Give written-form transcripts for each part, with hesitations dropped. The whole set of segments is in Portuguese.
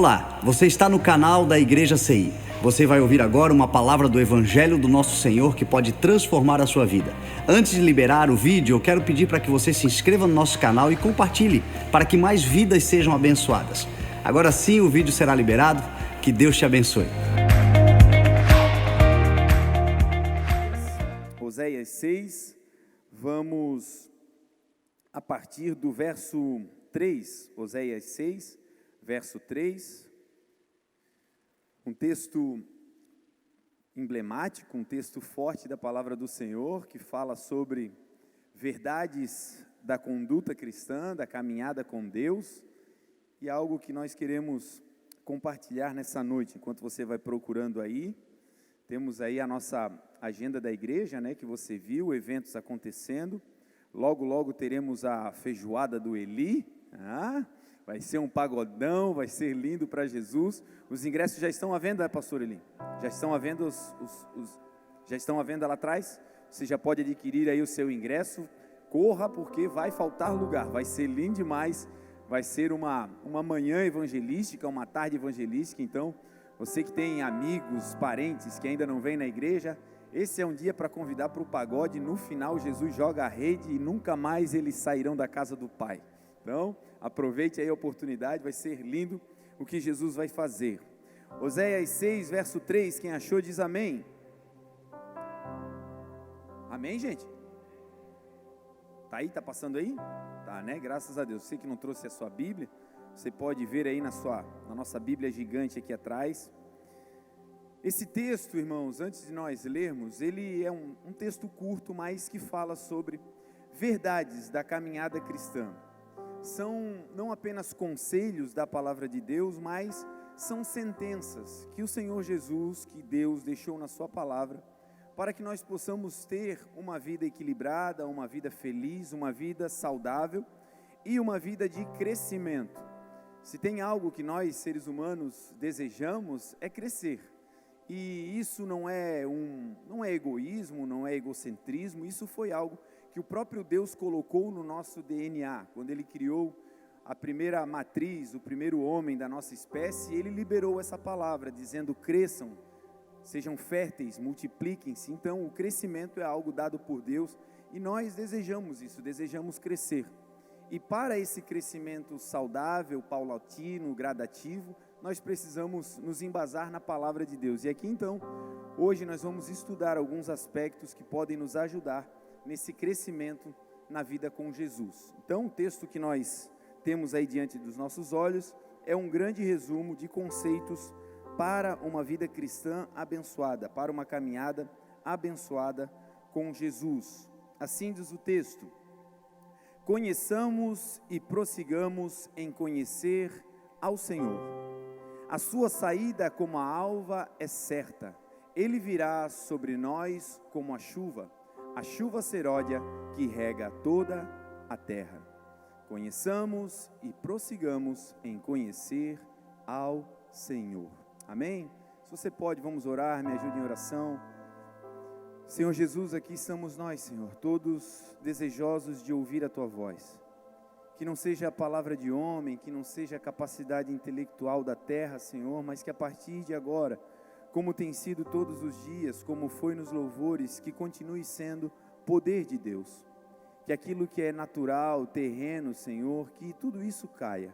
Olá, você está no canal da Igreja CI. Você vai ouvir agora uma palavra do Evangelho do Nosso Senhor que pode transformar a sua vida. Antes de liberar o vídeo, eu quero pedir para que você se inscreva no nosso canal e compartilhe, para que mais vidas sejam abençoadas. Agora sim, o vídeo será liberado. Que Deus te abençoe. Oséias 6, vamos a partir do verso 3, Oséias 6, verso 3, um texto emblemático, um texto forte da palavra do Senhor, que fala sobre verdades da conduta cristã, da caminhada com Deus, e algo que nós queremos compartilhar nessa noite. Enquanto você vai procurando aí, temos aí a nossa agenda da igreja, né, que você viu, eventos acontecendo. Logo teremos a feijoada do Eli, vai ser um pagodão, vai ser lindo para Jesus. Os ingressos já estão à venda, pastor Eli? Já estão à venda já estão à venda lá atrás? Você já pode adquirir aí o seu ingresso. Corra, porque vai faltar lugar, vai ser lindo demais. Vai ser uma manhã evangelística, uma tarde evangelística. Então, você que tem amigos, parentes que ainda não vêm na igreja, esse é um dia para convidar para o pagode. No final, Jesus joga a rede e nunca mais eles sairão da casa do Pai. Então, aproveite aí a oportunidade, vai ser lindo o que Jesus vai fazer. Oséias 6, verso 3, quem achou diz amém. Amém, gente? Tá aí, tá passando aí? Tá, né? Graças a Deus. Você que não trouxe a sua Bíblia, você pode ver aí na nossa Bíblia gigante aqui atrás. Esse texto, irmãos, antes de nós lermos, ele é um texto curto, mas que fala sobre verdades da caminhada cristã. São não apenas conselhos da palavra de Deus, mas são sentenças que o Senhor Jesus, que Deus deixou na sua palavra, para que nós possamos ter uma vida equilibrada, uma vida feliz, uma vida saudável e uma vida de crescimento. Se tem algo que nós, seres humanos, desejamos, é crescer. E isso não é egoísmo, não é egocentrismo, isso foi algo que o próprio Deus colocou no nosso DNA. Quando Ele criou a primeira matriz, o primeiro homem da nossa espécie, Ele liberou essa palavra, dizendo: cresçam, sejam férteis, multipliquem-se. Então, o crescimento é algo dado por Deus e nós desejamos isso, desejamos crescer. E para esse crescimento saudável, paulatino, gradativo, nós precisamos nos embasar na palavra de Deus. E aqui então, hoje nós vamos estudar alguns aspectos que podem nos ajudar nesse crescimento na vida com Jesus. Então, o texto que nós temos aí diante dos nossos olhos é um grande resumo de conceitos para uma vida cristã abençoada, para uma caminhada abençoada com Jesus. Assim diz o texto: conheçamos e prossigamos em conhecer ao Senhor. A sua saída como a alva é certa, Ele virá sobre nós como a chuva seródia que rega toda a terra. Conheçamos e prossigamos em conhecer ao Senhor. Amém? Se você pode, vamos orar, me ajude em oração. Senhor Jesus, aqui estamos nós, Senhor, todos desejosos de ouvir a Tua voz. Que não seja a palavra de homem, que não seja a capacidade intelectual da terra, Senhor, mas que a partir de agora, como tem sido todos os dias, como foi nos louvores, que continue sendo poder de Deus. Que aquilo que é natural, terreno, Senhor, que tudo isso caia.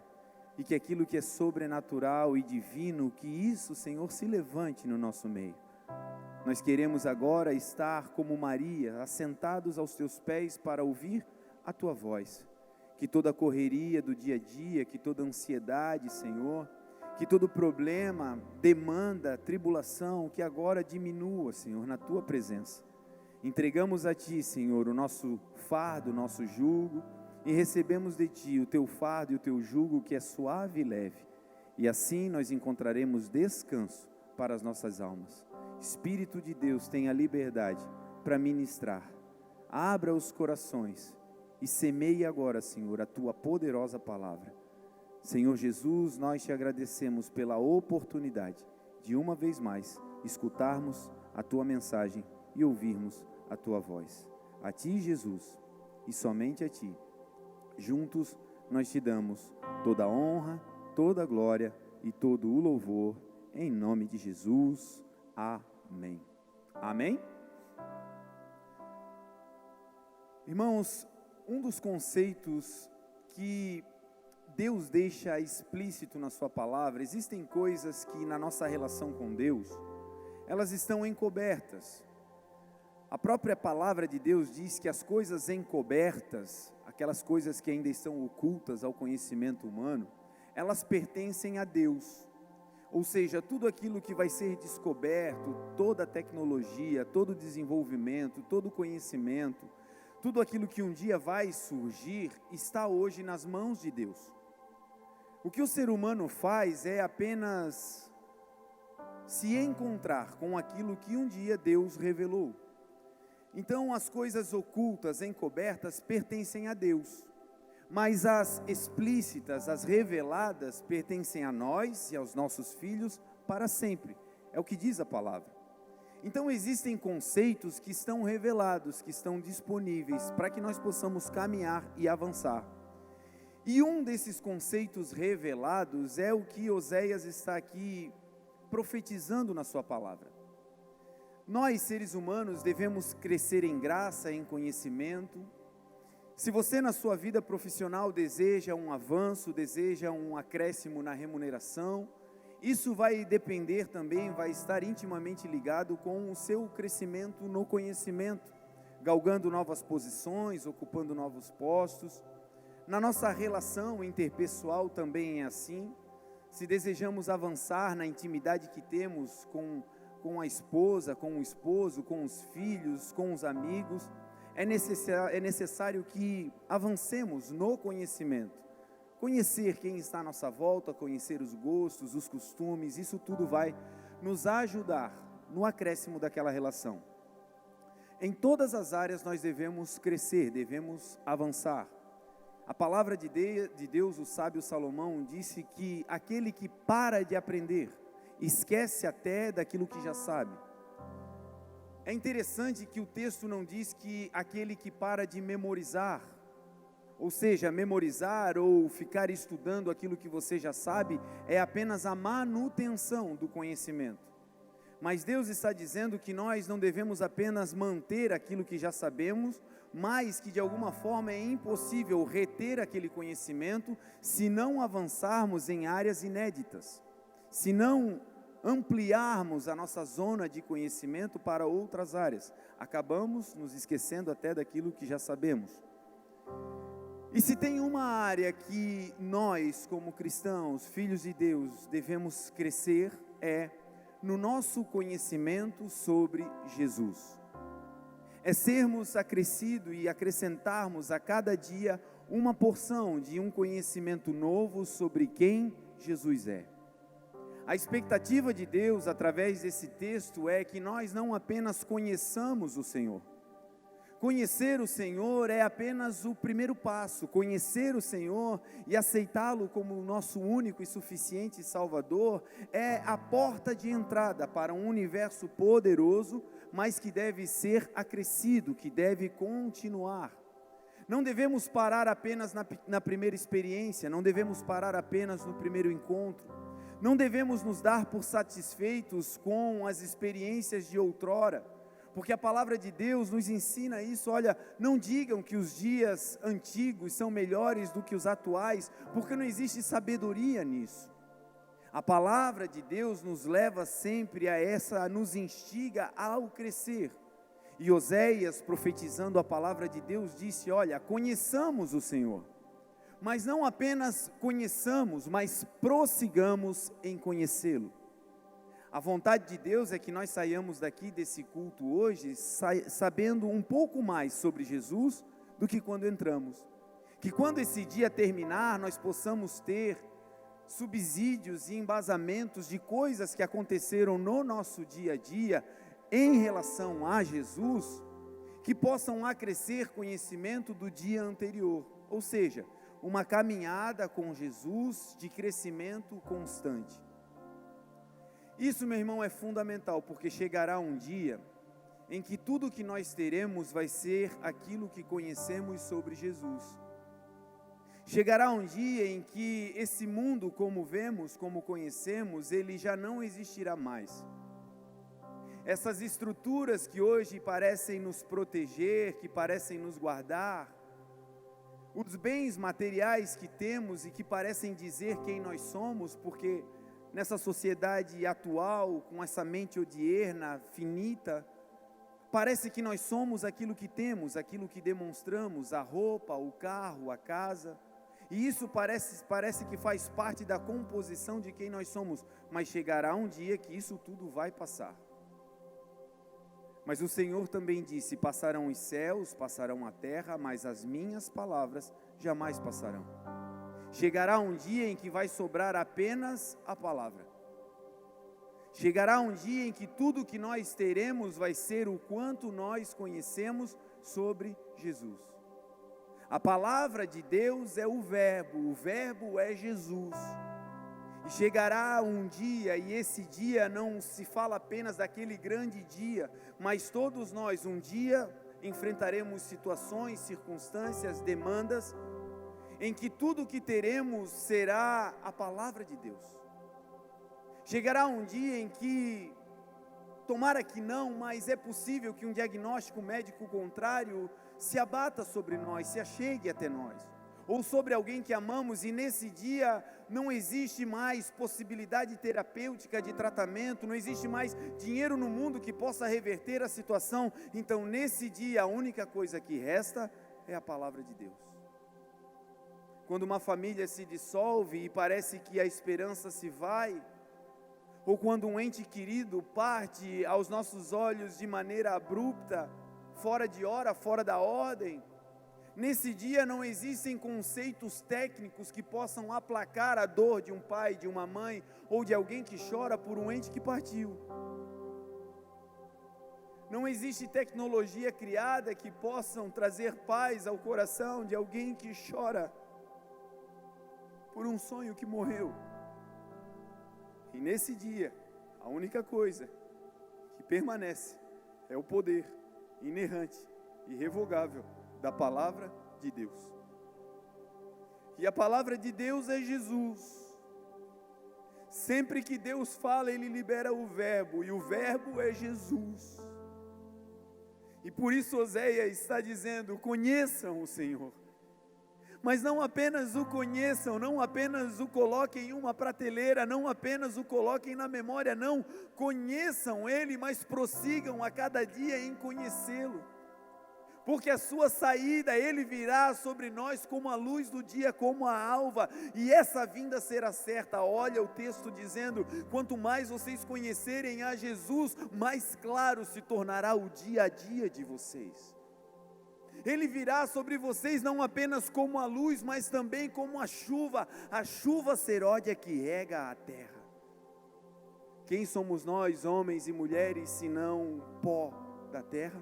E que aquilo que é sobrenatural e divino, que isso, Senhor, se levante no nosso meio. Nós queremos agora estar como Maria, assentados aos Teus pés para ouvir a Tua voz. Que toda a correria do dia a dia, que toda ansiedade, Senhor, que todo problema, demanda, tribulação, que agora diminua, Senhor, na Tua presença. Entregamos a Ti, Senhor, o nosso fardo, o nosso jugo, e recebemos de Ti o Teu fardo e o Teu jugo, que é suave e leve. E assim nós encontraremos descanso para as nossas almas. Espírito de Deus, tenha liberdade para ministrar. Abra os corações e semeie agora, Senhor, a Tua poderosa palavra. Senhor Jesus, nós Te agradecemos pela oportunidade de uma vez mais escutarmos a Tua mensagem e ouvirmos a Tua voz. A Ti, Jesus, e somente a Ti, juntos nós Te damos toda a honra, toda a glória e todo o louvor, em nome de Jesus. Amém. Amém? Irmãos, um dos conceitos que Deus deixa explícito na sua palavra, existem coisas que na nossa relação com Deus, elas estão encobertas. A própria palavra de Deus diz que as coisas encobertas, aquelas coisas que ainda estão ocultas ao conhecimento humano, elas pertencem a Deus. Ou seja, tudo aquilo que vai ser descoberto, toda a tecnologia, todo o desenvolvimento, todo o conhecimento, tudo aquilo que um dia vai surgir, está hoje nas mãos de Deus. O que o ser humano faz é apenas se encontrar com aquilo que um dia Deus revelou. Então, as coisas ocultas, encobertas, pertencem a Deus, mas as explícitas, as reveladas, pertencem a nós e aos nossos filhos para sempre. É o que diz a palavra. Então, existem conceitos que estão revelados, que estão disponíveis para que nós possamos caminhar e avançar. E um desses conceitos revelados é o que Oséias está aqui profetizando na sua palavra. Nós, seres humanos, devemos crescer em graça, em conhecimento. Se você na sua vida profissional deseja um avanço, deseja um acréscimo na remuneração, isso vai depender também, vai estar intimamente ligado com o seu crescimento no conhecimento, galgando novas posições, ocupando novos postos. Na nossa relação interpessoal também é assim. Se desejamos avançar na intimidade que temos com a esposa, com o esposo, com os filhos, com os amigos, é necessário que avancemos no conhecimento. Conhecer quem está à nossa volta, conhecer os gostos, os costumes, isso tudo vai nos ajudar no acréscimo daquela relação. Em todas as áreas nós devemos crescer, devemos avançar. A palavra de Deus, o sábio Salomão, disse que aquele que para de aprender, esquece até daquilo que já sabe. É interessante que o texto não diz que aquele que para de memorizar, ou seja, memorizar ou ficar estudando aquilo que você já sabe, é apenas a manutenção do conhecimento. Mas Deus está dizendo que nós não devemos apenas manter aquilo que já sabemos, mas que de alguma forma é impossível reter aquele conhecimento se não avançarmos em áreas inéditas, se não ampliarmos a nossa zona de conhecimento para outras áreas. Acabamos nos esquecendo até daquilo que já sabemos. E se tem uma área que nós, como cristãos, filhos de Deus, devemos crescer, é no nosso conhecimento sobre Jesus. É sermos acrescidos e acrescentarmos a cada dia uma porção de um conhecimento novo sobre quem Jesus é. A expectativa de Deus através desse texto é que nós não apenas conheçamos o Senhor. Conhecer o Senhor é apenas o primeiro passo. Conhecer o Senhor e aceitá-lo como o nosso único e suficiente Salvador é a porta de entrada para um universo poderoso, mas que deve ser acrescido, que deve continuar. Não devemos parar apenas na primeira experiência, não devemos parar apenas no primeiro encontro. Não devemos nos dar por satisfeitos com as experiências de outrora, porque a palavra de Deus nos ensina isso. Olha, não digam que os dias antigos são melhores do que os atuais, porque não existe sabedoria nisso. A palavra de Deus nos leva sempre nos instiga ao crescer. E Oséias, profetizando a palavra de Deus, disse: olha, conheçamos o Senhor. Mas não apenas conheçamos, mas prossigamos em conhecê-lo. A vontade de Deus é que nós saiamos daqui desse culto hoje sabendo um pouco mais sobre Jesus do que quando entramos. Que quando esse dia terminar, nós possamos ter subsídios e embasamentos de coisas que aconteceram no nosso dia a dia em relação a Jesus, que possam acrescer conhecimento do dia anterior. Ou seja, uma caminhada com Jesus de crescimento constante. Isso, meu irmão, é fundamental, porque chegará um dia em que tudo que nós teremos vai ser aquilo que conhecemos sobre Jesus. Chegará um dia em que esse mundo, como vemos, como conhecemos, ele já não existirá mais. Essas estruturas que hoje parecem nos proteger, que parecem nos guardar, os bens materiais que temos e que parecem dizer quem nós somos, porque nessa sociedade atual, com essa mente odierna, finita, parece que nós somos aquilo que temos, aquilo que demonstramos, a roupa, o carro, a casa, e isso parece que faz parte da composição de quem nós somos, mas chegará um dia que isso tudo vai passar. Mas o Senhor também disse: passarão os céus, passarão a terra, mas as minhas palavras jamais passarão. Chegará um dia em que vai sobrar apenas a palavra. Chegará um dia em que tudo que nós teremos vai ser o quanto nós conhecemos sobre Jesus. A palavra de Deus é o verbo é Jesus. E chegará um dia, e esse dia não se fala apenas daquele grande dia, mas todos nós um dia enfrentaremos situações, circunstâncias, demandas, em que tudo que teremos será a palavra de Deus. Chegará um dia em que, tomara que não, mas é possível que um diagnóstico médico contrário se abata sobre nós, se achegue até nós, ou sobre alguém que amamos, e nesse dia não existe mais possibilidade terapêutica de tratamento, não existe mais dinheiro no mundo que possa reverter a situação. Então nesse dia a única coisa que resta é a palavra de Deus. Quando uma família se dissolve e parece que a esperança se vai, ou quando um ente querido parte aos nossos olhos de maneira abrupta, fora de hora, fora da ordem, nesse dia não existem conceitos técnicos que possam aplacar a dor de um pai, de uma mãe, ou de alguém que chora por um ente que partiu. Não existe tecnologia criada que possam trazer paz ao coração de alguém que chora por um sonho que morreu. E nesse dia, a única coisa que permanece é o poder inerrante, irrevogável da palavra de Deus. E a palavra de Deus é Jesus. Sempre que Deus fala, Ele libera o verbo, e o verbo é Jesus. E por isso Oséias está dizendo: conheçam o Senhor. Mas não apenas o conheçam, não apenas o coloquem em uma prateleira, não apenas o coloquem na memória, não, conheçam Ele, mas prossigam a cada dia em conhecê-lo, porque a sua saída, Ele virá sobre nós como a luz do dia, como a alva, e essa vinda será certa. Olha o texto dizendo: quanto mais vocês conhecerem a Jesus, mais claro se tornará o dia a dia de vocês. Ele virá sobre vocês não apenas como a luz, mas também como a chuva seródia que rega a terra. Quem somos nós, homens e mulheres, senão pó da terra?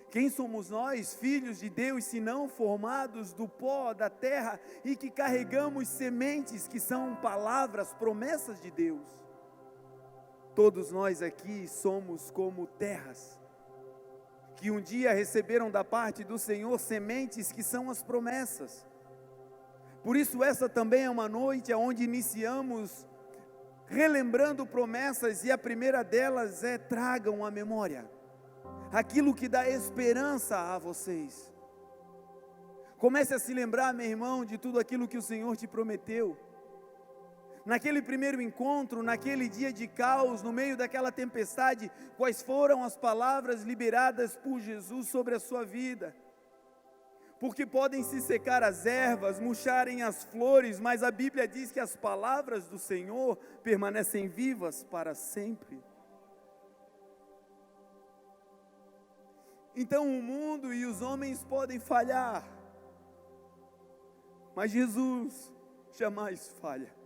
Quem somos nós, filhos de Deus, senão formados do pó da terra e que carregamos sementes que são palavras, promessas de Deus? Todos nós aqui somos como terras que um dia receberam da parte do Senhor sementes que são as promessas. Por isso essa também é uma noite onde iniciamos relembrando promessas, e a primeira delas é: tragam a memória aquilo que dá esperança a vocês. Comece a se lembrar, meu irmão, de tudo aquilo que o Senhor te prometeu. Naquele primeiro encontro, naquele dia de caos, no meio daquela tempestade, quais foram as palavras liberadas por Jesus sobre a sua vida? Porque podem se secar as ervas, murcharem as flores, mas a Bíblia diz que as palavras do Senhor permanecem vivas para sempre. Então o mundo e os homens podem falhar, mas Jesus jamais falha.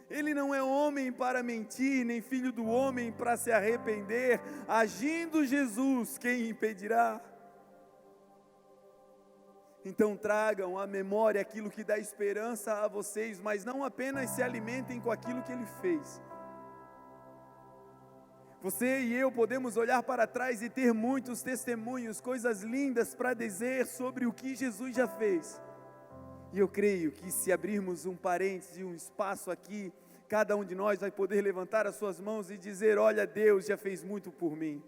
Ele não é homem para mentir, nem filho do homem para se arrepender. Agindo Jesus, quem impedirá? Então tragam à memória aquilo que dá esperança a vocês, mas não apenas se alimentem com aquilo que Ele fez. Você e eu podemos olhar para trás e ter muitos testemunhos, coisas lindas para dizer sobre o que Jesus já fez. E eu creio que se abrirmos um parênteses, um espaço aqui, cada um de nós vai poder levantar as suas mãos e dizer: olha, Deus já fez muito por mim.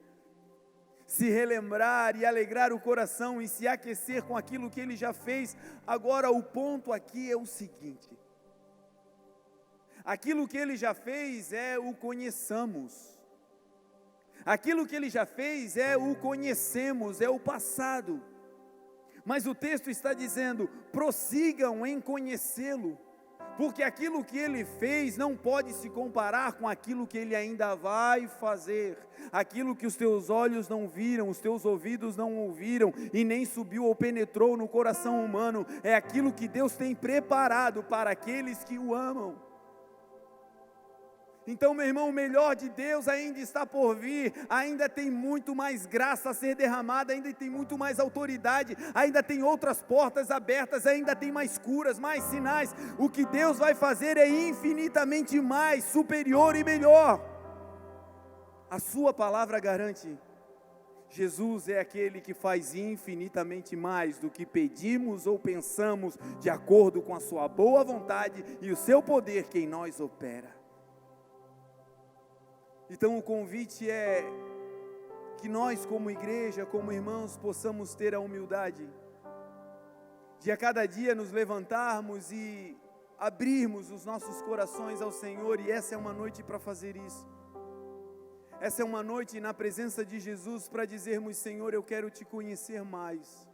Se relembrar e alegrar o coração e se aquecer com aquilo que Ele já fez. Agora o ponto aqui é o seguinte: aquilo que Ele já fez é o conheçamos. Aquilo que Ele já fez é o conhecemos, é o passado. Mas o texto está dizendo: prossigam em conhecê-lo, porque aquilo que Ele fez não pode se comparar com aquilo que Ele ainda vai fazer. Aquilo que os teus olhos não viram, os teus ouvidos não ouviram, e nem subiu ou penetrou no coração humano, é aquilo que Deus tem preparado para aqueles que o amam. Então, meu irmão, o melhor de Deus ainda está por vir, ainda tem muito mais graça a ser derramada, ainda tem muito mais autoridade, ainda tem outras portas abertas, ainda tem mais curas, mais sinais. O que Deus vai fazer é infinitamente mais, superior e melhor. A sua palavra garante. Jesus é aquele que faz infinitamente mais do que pedimos ou pensamos, de acordo com a sua boa vontade e o seu poder que em nós opera. Então o convite é que nós como igreja, como irmãos, possamos ter a humildade de a cada dia nos levantarmos e abrirmos os nossos corações ao Senhor, e essa é uma noite para fazer isso. Essa é uma noite na presença de Jesus para dizermos: Senhor, eu quero te conhecer mais.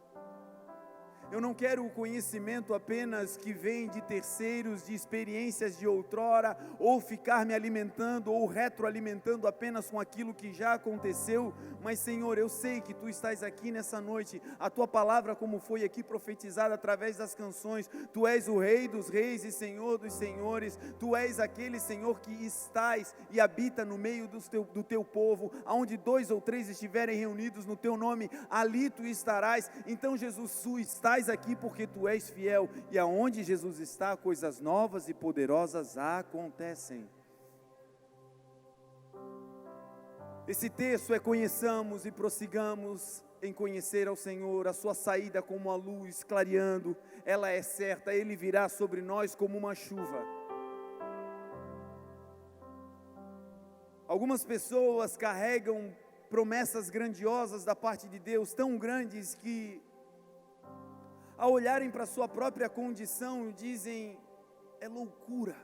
Eu não quero o conhecimento apenas que vem de terceiros, de experiências de outrora, ou ficar me alimentando ou retroalimentando apenas com aquilo que já aconteceu, mas Senhor, eu sei que Tu estás aqui nessa noite, a Tua palavra, como foi aqui profetizada através das canções, Tu és o Rei dos Reis e Senhor dos Senhores, Tu és aquele Senhor que estás e habita no meio do Teu povo, aonde 2 ou 3 estiverem reunidos no Teu nome, ali Tu estarás. Então Jesus, Tu estás aqui porque Tu és fiel, e aonde Jesus está, coisas novas e poderosas acontecem. Esse texto é: conheçamos e prossigamos em conhecer ao Senhor. A sua saída como a luz clareando, ela é certa, Ele virá sobre nós como uma chuva. Algumas pessoas carregam promessas grandiosas da parte de Deus, tão grandes que, ao olharem para a sua própria condição, dizem: é loucura.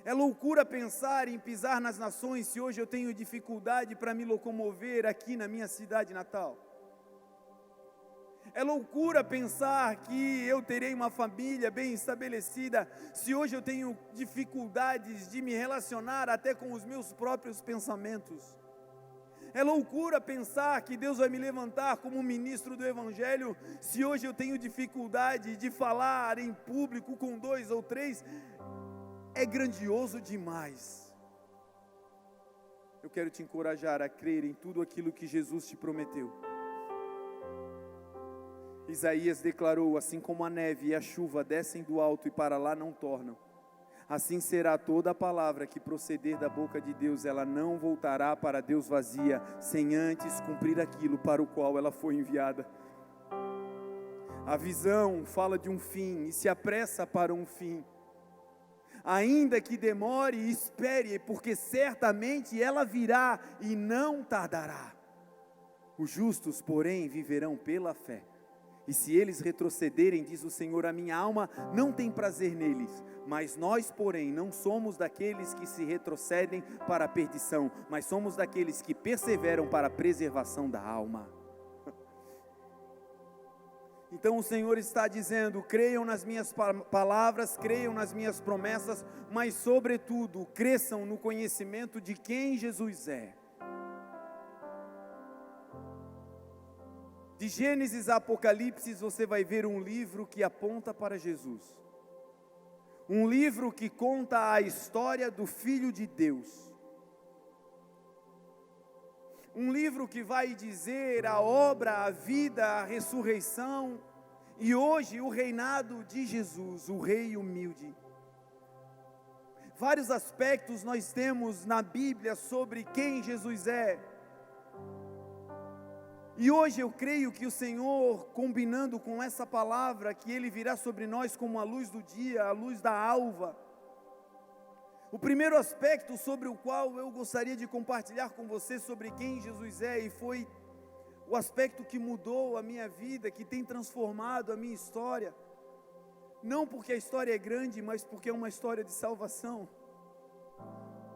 É loucura pensar em pisar nas nações se hoje eu tenho dificuldade para me locomover aqui na minha cidade natal. É loucura pensar que eu terei uma família bem estabelecida se hoje eu tenho dificuldades de me relacionar até com os meus próprios pensamentos. É loucura pensar que Deus vai me levantar como ministro do Evangelho se hoje eu tenho dificuldade de falar em público com 2 ou 3. É grandioso demais. Eu quero te encorajar a crer em tudo aquilo que Jesus te prometeu. Isaías declarou: assim como a neve e a chuva descem do alto e para lá não tornam, assim será toda a palavra que proceder da boca de Deus, ela não voltará para Deus vazia, sem antes cumprir aquilo para o qual ela foi enviada. A visão fala de um fim e se apressa para um fim. Ainda que demore, espere, porque certamente ela virá e não tardará. Os justos, porém, viverão pela fé. E se eles retrocederem, diz o Senhor, a minha alma não tem prazer neles. Mas nós, porém, não somos daqueles que se retrocedem para a perdição, mas somos daqueles que perseveram para a preservação da alma. Então o Senhor está dizendo: creiam nas minhas palavras, creiam nas minhas promessas, mas sobretudo, cresçam no conhecimento de quem Jesus é. De Gênesis a Apocalipse, você vai ver um livro que aponta para Jesus. Um livro que conta a história do Filho de Deus. Um livro que vai dizer a obra, a vida, a ressurreição e hoje o reinado de Jesus, o Rei humilde. Vários aspectos nós temos na Bíblia sobre quem Jesus é. E hoje eu creio que o Senhor, combinando com essa palavra, que Ele virá sobre nós como a luz do dia, a luz da alva. O primeiro aspecto sobre o qual eu gostaria de compartilhar com você sobre quem Jesus é, e foi o aspecto que mudou a minha vida, que tem transformado a minha história, não porque a história é grande, mas porque é uma história de salvação,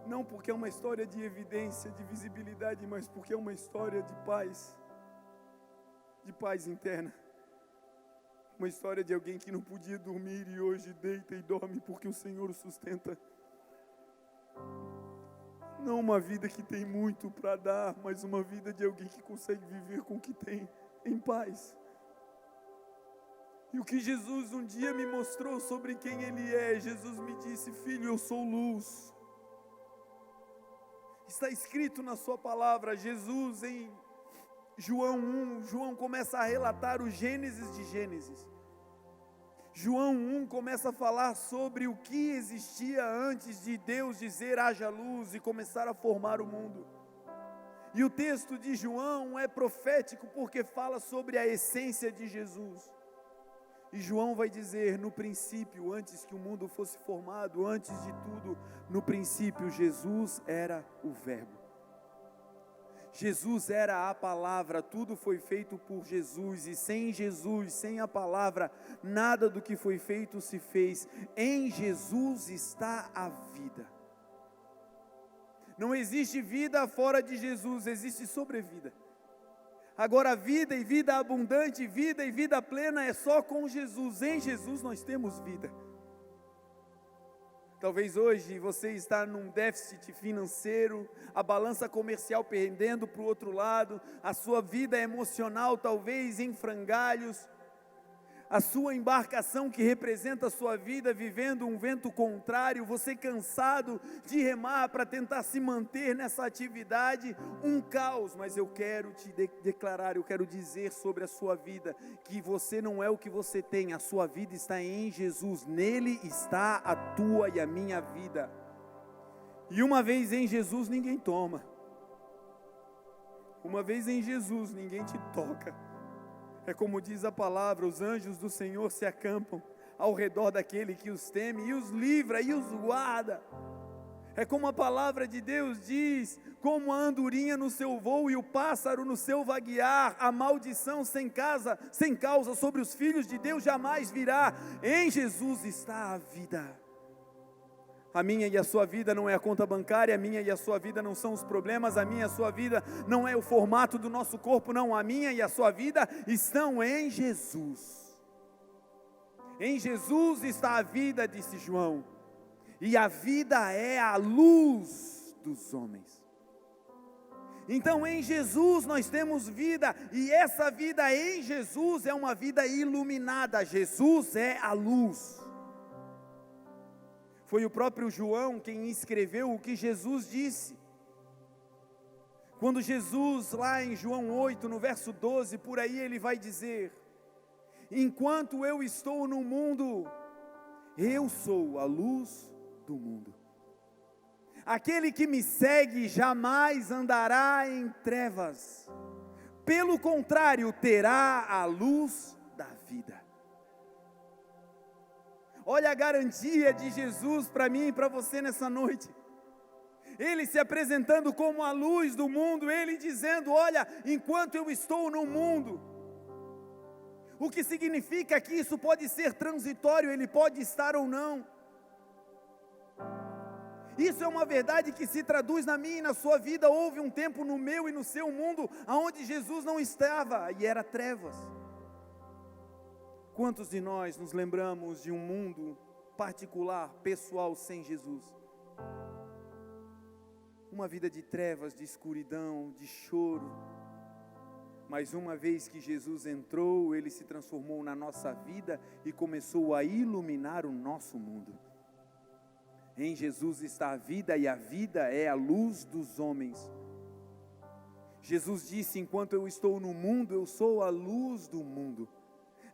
não porque é uma história de evidência, de visibilidade, mas porque é uma história de paz interna, uma história de alguém que não podia dormir e hoje deita e dorme porque o Senhor o sustenta. Não uma vida que tem muito para dar, mas uma vida de alguém que consegue viver com o que tem, em paz. E o que Jesus um dia me mostrou sobre quem Ele é, Jesus me disse: filho, eu sou luz. Está escrito na sua palavra. Jesus em João 1, João começa a relatar o Gênesis de Gênesis. João 1 começa a falar sobre o que existia antes de Deus dizer haja luz e começar a formar o mundo. E o texto de João é profético porque fala sobre a essência de Jesus. E João vai dizer: no princípio, antes que o mundo fosse formado, antes de tudo, no princípio Jesus era o Verbo. Jesus era a palavra, tudo foi feito por Jesus, e sem Jesus, sem a palavra, nada do que foi feito se fez. Em Jesus está a vida. Não existe vida fora de Jesus, existe sobrevida. Agora, vida e vida abundante, vida e vida plena é só com Jesus. Em Jesus nós temos vida. Talvez hoje você está num déficit financeiro, a balança comercial pendendo para o outro lado, a sua vida emocional talvez em frangalhos, a sua embarcação que representa a sua vida vivendo um vento contrário, você cansado de remar para tentar se manter nessa atividade, um caos. Mas eu quero te declarar, eu quero dizer sobre a sua vida, que você não é o que você tem, a sua vida está em Jesus, nele está a tua e a minha vida. E uma vez em Jesus ninguém toma, uma vez em Jesus ninguém te toca. É como diz a palavra: os anjos do Senhor se acampam ao redor daquele que os teme e os livra e os guarda. É como a palavra de Deus diz: como a andorinha no seu voo e o pássaro no seu vaguear, a maldição sem causa sobre os filhos de Deus jamais virá. Em Jesus está a vida. A minha e a sua vida não é a conta bancária, a minha e a sua vida não são os problemas, a minha e a sua vida não é o formato do nosso corpo, não, a minha e a sua vida estão em Jesus. Em Jesus está a vida, disse João, e a vida é a luz dos homens. Então em Jesus nós temos vida, e essa vida em Jesus é uma vida iluminada. Jesus é a luz. Foi o próprio João quem escreveu o que Jesus disse. Quando Jesus, lá em João 8, no verso 12, por aí ele vai dizer: enquanto eu estou no mundo, eu sou a luz do mundo. Aquele que me segue jamais andará em trevas, pelo contrário, terá a luz da vida. Olha a garantia de Jesus para mim e para você nessa noite. Ele se apresentando como a luz do mundo, Ele dizendo: olha, enquanto eu estou no mundo, o que significa que isso pode ser transitório, Ele pode estar ou não. Isso é uma verdade que se traduz na minha e na sua vida. Houve um tempo no meu e no seu mundo, onde Jesus não estava, e era trevas. Quantos de nós nos lembramos de um mundo particular, pessoal, sem Jesus? Uma vida de trevas, de escuridão, de choro. Mas uma vez que Jesus entrou, Ele se transformou na nossa vida e começou a iluminar o nosso mundo. Em Jesus está a vida, e a vida é a luz dos homens. Jesus disse: enquanto eu estou no mundo, eu sou a luz do mundo.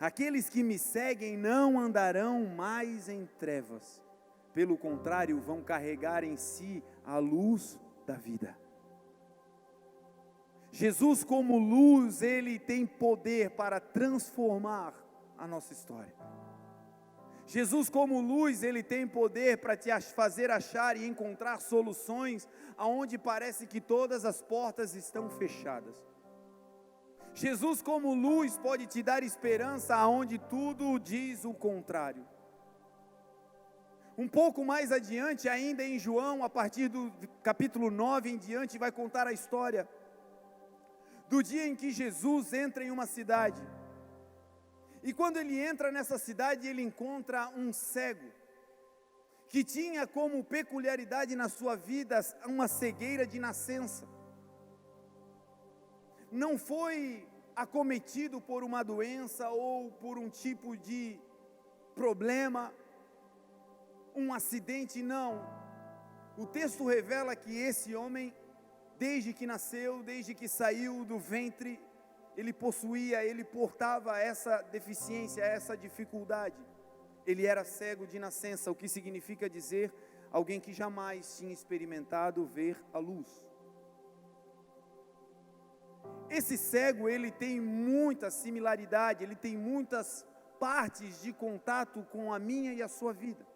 Aqueles que me seguem não andarão mais em trevas, pelo contrário, vão carregar em si a luz da vida. Jesus, como luz, Ele tem poder para transformar a nossa história. Jesus, como luz, Ele tem poder para te fazer achar e encontrar soluções aonde parece que todas as portas estão fechadas. Jesus, como luz, pode te dar esperança aonde tudo diz o contrário. Um pouco mais adiante, ainda em João, a partir do capítulo 9 em diante, vai contar a história do dia em que Jesus entra em uma cidade. E quando ele entra nessa cidade, ele encontra um cego, que tinha como peculiaridade na sua vida uma cegueira de nascença. Não foi acometido por uma doença ou por um tipo de problema, um acidente, não. O texto revela que esse homem, desde que nasceu, desde que saiu do ventre, ele portava essa deficiência, essa dificuldade. Ele era cego de nascença, o que significa dizer alguém que jamais tinha experimentado ver a luz. Esse cego, ele tem muita similaridade, ele tem muitas partes de contato com a minha e a sua vida.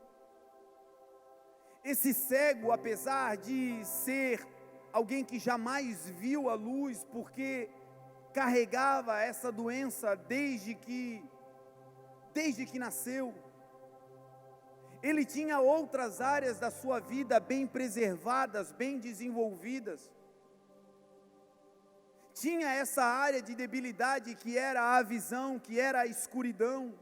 Esse cego, apesar de ser alguém que jamais viu a luz, porque carregava essa doença desde que nasceu, ele tinha outras áreas da sua vida bem preservadas, bem desenvolvidas. Tinha essa área de debilidade que era a visão, que era a escuridão.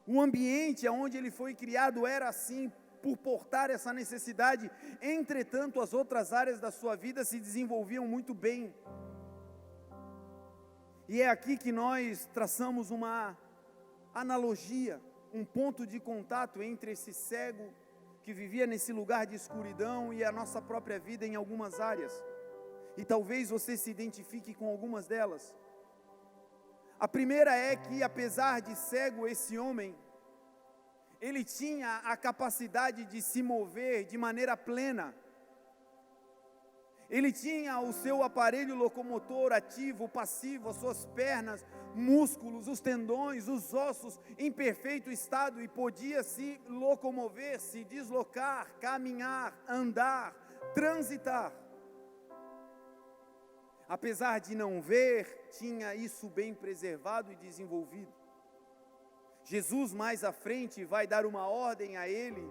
O ambiente onde ele foi criado era assim, por portar essa necessidade. Entretanto, as outras áreas da sua vida se desenvolviam muito bem. E é aqui que nós traçamos uma analogia, um ponto de contato entre esse cego que vivia nesse lugar de escuridão e a nossa própria vida em algumas áreas. E talvez você se identifique com algumas delas. A primeira é que, apesar de cego, esse homem, ele tinha a capacidade de se mover de maneira plena. Ele tinha o seu aparelho locomotor ativo, passivo, as suas pernas, músculos, os tendões, os ossos em perfeito estado e podia se locomover, se deslocar, caminhar, andar, transitar. Apesar de não ver, tinha isso bem preservado e desenvolvido. Jesus mais à frente vai dar uma ordem a ele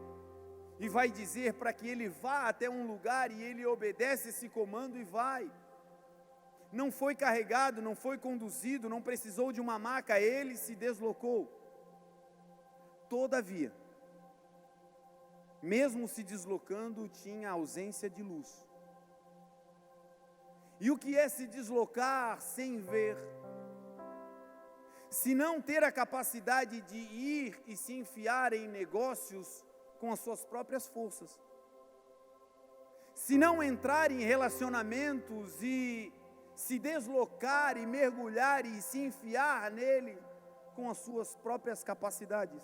e vai dizer para que ele vá até um lugar e ele obedece esse comando e vai. Não foi carregado, não foi conduzido, não precisou de uma maca, ele se deslocou. Todavia, mesmo se deslocando, tinha ausência de luz. E o que é se deslocar sem ver? Se não ter a capacidade de ir e se enfiar em negócios com as suas próprias forças, se não entrar em relacionamentos e se deslocar e mergulhar e se enfiar nele com as suas próprias capacidades.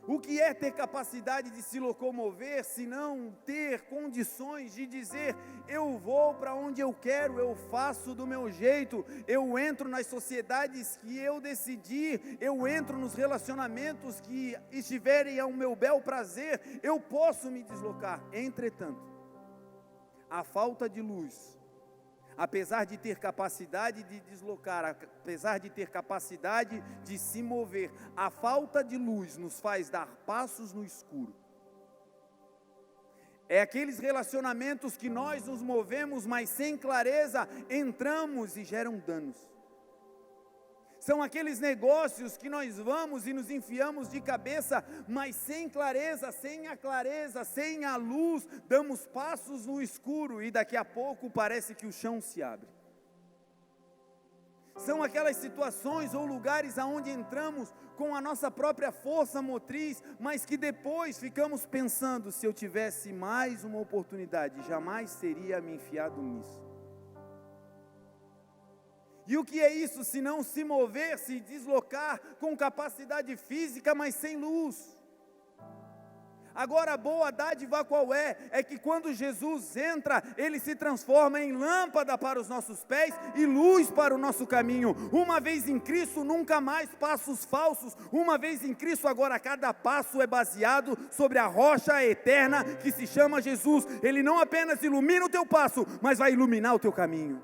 O que é ter capacidade de se locomover, se não ter condições de dizer, eu vou para onde eu quero, eu faço do meu jeito, eu entro nas sociedades que eu decidi, eu entro nos relacionamentos que estiverem ao meu bel prazer, eu posso me deslocar. Entretanto, a falta de luz, apesar de ter capacidade de deslocar, apesar de ter capacidade de se mover, a falta de luz nos faz dar passos no escuro. É aqueles relacionamentos que nós nos movemos, mas sem clareza, entramos e geram danos. São aqueles negócios que nós vamos e nos enfiamos de cabeça, mas sem clareza, sem a luz, damos passos no escuro e daqui a pouco parece que o chão se abre. São aquelas situações ou lugares aonde entramos com a nossa própria força motriz, mas que depois ficamos pensando, se eu tivesse mais uma oportunidade, jamais teria me enfiado nisso. E o que é isso, se não se mover, se deslocar com capacidade física, mas sem luz? Agora a boa dádiva qual é? É que quando Jesus entra, Ele se transforma em lâmpada para os nossos pés e luz para o nosso caminho. Uma vez em Cristo, nunca mais passos falsos. Uma vez em Cristo, agora cada passo é baseado sobre a rocha eterna que se chama Jesus. Ele não apenas ilumina o teu passo, mas vai iluminar o teu caminho.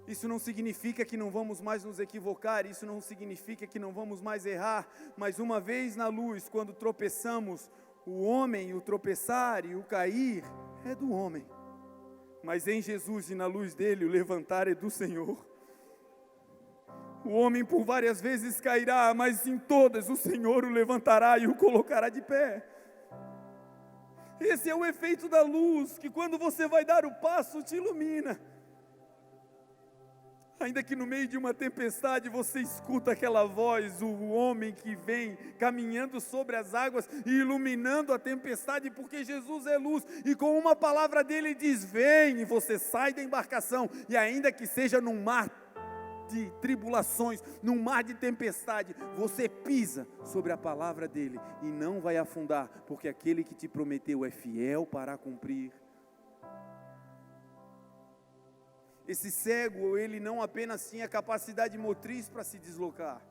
Isso não significa que não vamos mais nos equivocar, isso não significa que não vamos mais errar, mas uma vez na luz, quando tropeçamos, o homem, o tropeçar e o cair é do homem, mas em Jesus e na luz dele, o levantar é do Senhor. O homem por várias vezes cairá, mas em todas o Senhor o levantará e o colocará de pé. Esse é o efeito da luz, que quando você vai dar o passo, te ilumina. Ainda que no meio de uma tempestade você escuta aquela voz, o homem que vem caminhando sobre as águas e iluminando a tempestade, porque Jesus é luz, e com uma palavra dele diz, vem, e você sai da embarcação, e ainda que seja num mar de tribulações, num mar de tempestade, você pisa sobre a palavra dele, e não vai afundar, porque aquele que te prometeu é fiel para cumprir. Esse cego, ele não apenas tinha capacidade motriz para se deslocar,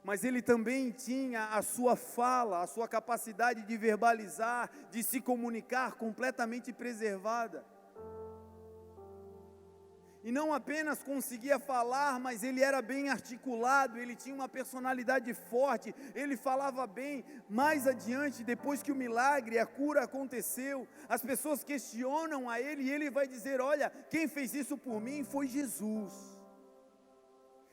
mas ele também tinha a sua fala, a sua capacidade de verbalizar, de se comunicar completamente preservada. E não apenas conseguia falar, mas ele era bem articulado, ele tinha uma personalidade forte, ele falava bem. Mais adiante, depois que o milagre, a cura aconteceu, as pessoas questionam a ele e ele vai dizer, olha, quem fez isso por mim foi Jesus.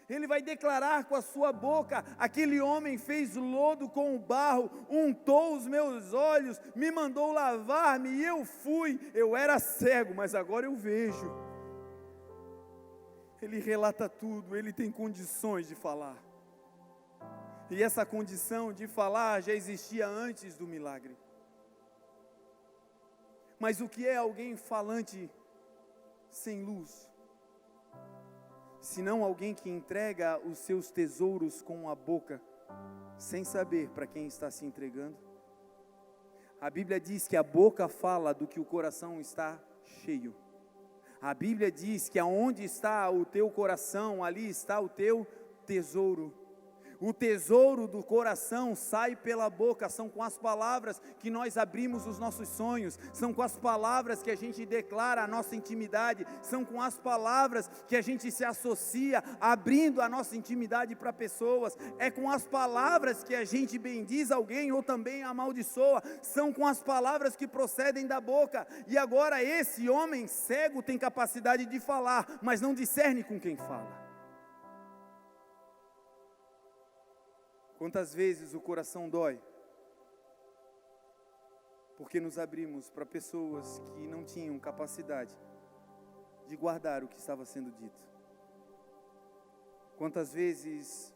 Ele vai declarar com a sua boca, aquele homem fez lodo com o barro, untou os meus olhos, me mandou lavar-me e eu fui, eu era cego, mas agora eu vejo. Ele relata tudo, ele tem condições de falar. E essa condição de falar já existia antes do milagre. Mas o que é alguém falante sem luz? Senão alguém que entrega os seus tesouros com a boca, sem saber para quem está se entregando? A Bíblia diz que a boca fala do que o coração está cheio. A Bíblia diz que aonde está o teu coração, ali está o teu tesouro. O tesouro do coração sai pela boca, são com as palavras que nós abrimos os nossos sonhos, são com as palavras que a gente declara a nossa intimidade, são com as palavras que a gente se associa, abrindo a nossa intimidade para pessoas, é com as palavras que a gente bendiz alguém ou também amaldiçoa, são com as palavras que procedem da boca. E agora esse homem cego tem capacidade de falar, mas não discerne com quem fala. Quantas vezes o coração dói, porque nos abrimos para pessoas que não tinham capacidade de guardar o que estava sendo dito. Quantas vezes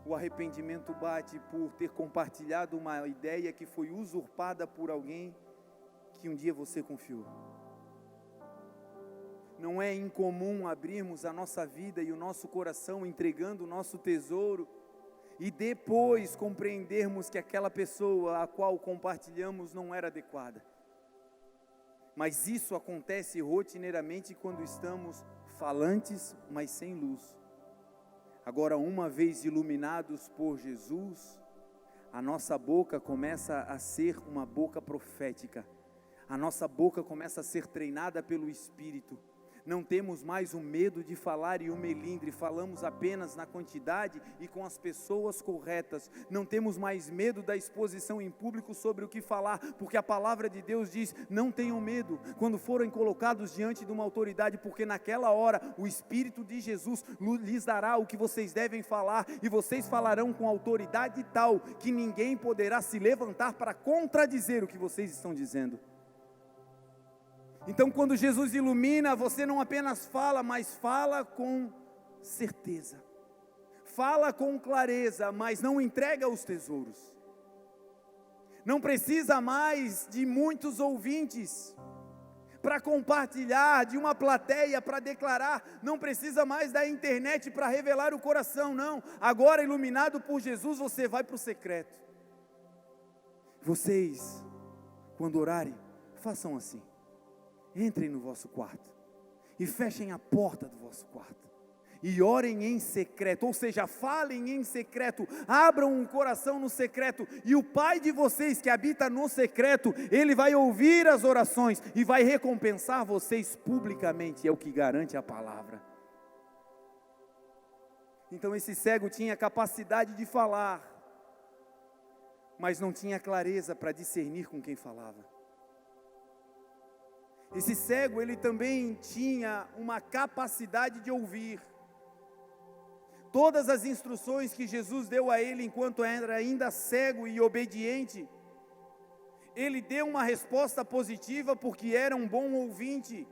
o arrependimento bate por ter compartilhado uma ideia que foi usurpada por alguém que um dia você confiou. Não é incomum abrirmos a nossa vida e o nosso coração entregando o nosso tesouro, e depois compreendermos que aquela pessoa a qual compartilhamos não era adequada. Mas isso acontece rotineiramente quando estamos falantes, mas sem luz. Agora, uma vez iluminados por Jesus, a nossa boca começa a ser uma boca profética. A nossa boca começa a ser treinada pelo Espírito. Não temos mais o medo de falar e o melindre, falamos apenas na quantidade e com as pessoas corretas. Não temos mais medo da exposição em público sobre o que falar, porque a palavra de Deus diz, não tenham medo quando forem colocados diante de uma autoridade, porque naquela hora o Espírito de Jesus lhes dará o que vocês devem falar, e vocês falarão com autoridade tal, que ninguém poderá se levantar para contradizer o que vocês estão dizendo. Então, quando Jesus ilumina, você não apenas fala, mas fala com certeza. Fala com clareza, mas não entrega os tesouros. Não precisa mais de muitos ouvintes. para compartilhar, de uma plateia para declarar. Não precisa mais da internet para revelar o coração, não. Agora, iluminado por Jesus, você vai para o secreto. Vocês, quando orarem, façam assim: entrem no vosso quarto e fechem a porta do vosso quarto e orem em secreto, ou seja, falem em secreto, abram o coração no secreto, e o Pai de vocês que habita no secreto, Ele vai ouvir as orações e vai recompensar vocês publicamente. É o que garante a palavra. Então esse cego tinha capacidade de falar, mas não tinha clareza para discernir com quem falava. Esse cego, ele também tinha uma capacidade de ouvir. Todas as instruções que Jesus deu a ele enquanto era ainda cego e obediente, ele deu uma resposta positiva porque era um bom ouvinte.